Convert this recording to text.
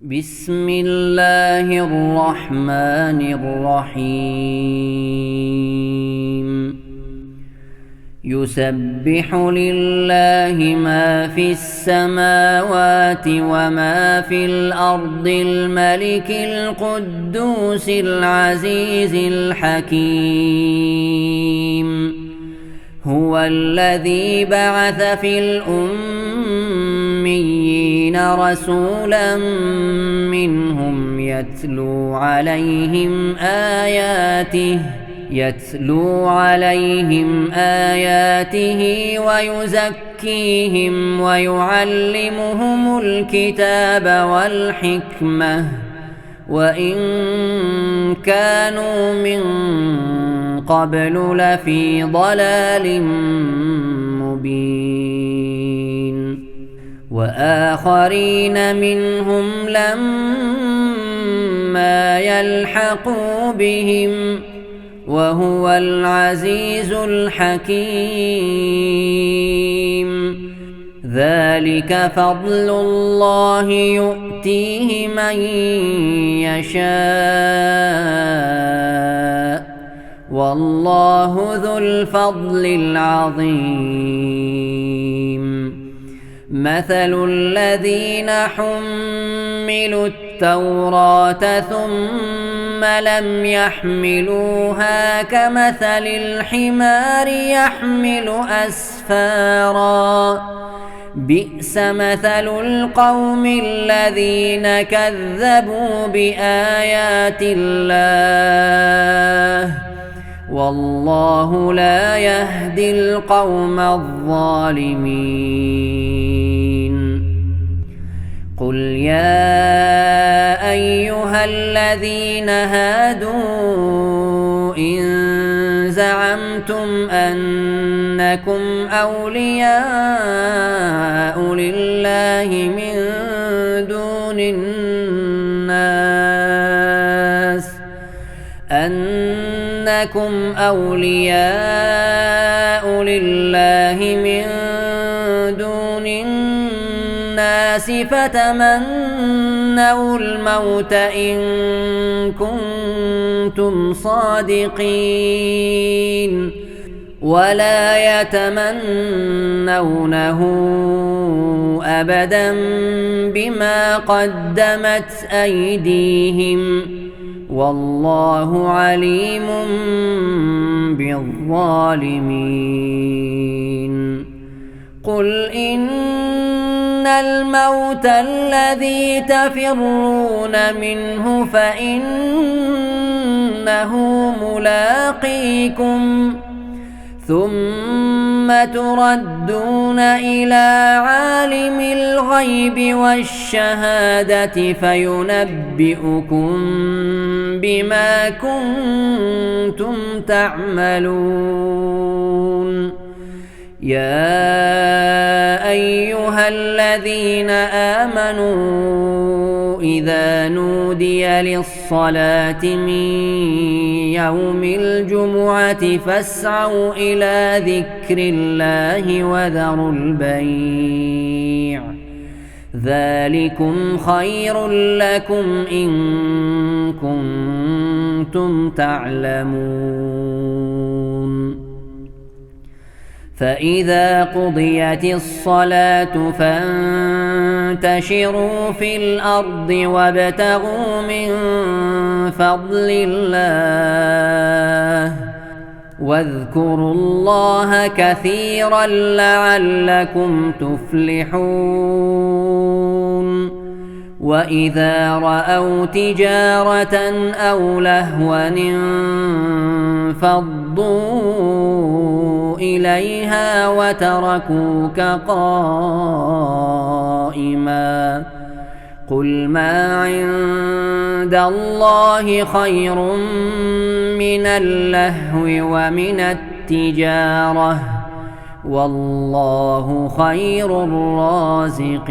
بسم الله الرحمن الرحيم يسبح لله ما في السماوات وما في الأرض الملك القدوس العزيز الحكيم هو الذي بعث في الأميين رسولا منهم يتلو عليهم آياته ويزكيهم ويعلمهم الكتاب والحكمة وإن كانوا من قبل لفي ضلال مبين وآخرين منهم لما يلحقوا بهم وهو العزيز الحكيم ذلك فضل الله يؤتيه من يشاء والله ذو الفضل العظيم مثل الذين حملوا التوراة ثم لم يحملوها كمثل الحمار يحمل أسفارا بئس مثل القوم الذين كذبوا بآيات الله والله لا يهدي القوم الظالمين قل يا أيها الذين هادوا إن زعمتم أنكم أولياء لله من دون الناس فتمنوا الموت إن كنتم صادقين ولا يتمنونه أبدا بما قدمت أيديهم والله عليم بالظالمين قل إن الموت الذي تفرون منه فإنه ملاقيكم ثم تردون إلى عالم الغيب والشهادة فينبئكم بما كنتم تعملون يا أيها الذين آمنوا إذا نودي للصلاة من يوم الجمعة فاسعوا إلى ذكر الله وذروا البيع ذلكم خير لكم إن كنتم تعلمون فإذا قضيت الصلاة فانتشروا في الأرض وابتغوا من فضل الله واذكروا الله كثيرا لعلكم تفلحون وإذا رأوا تجارة أو لهوا انفضوا إليها وتركوك قائما قل ما عند الله خير من اللهو ومن التجارة والله خير الرازقين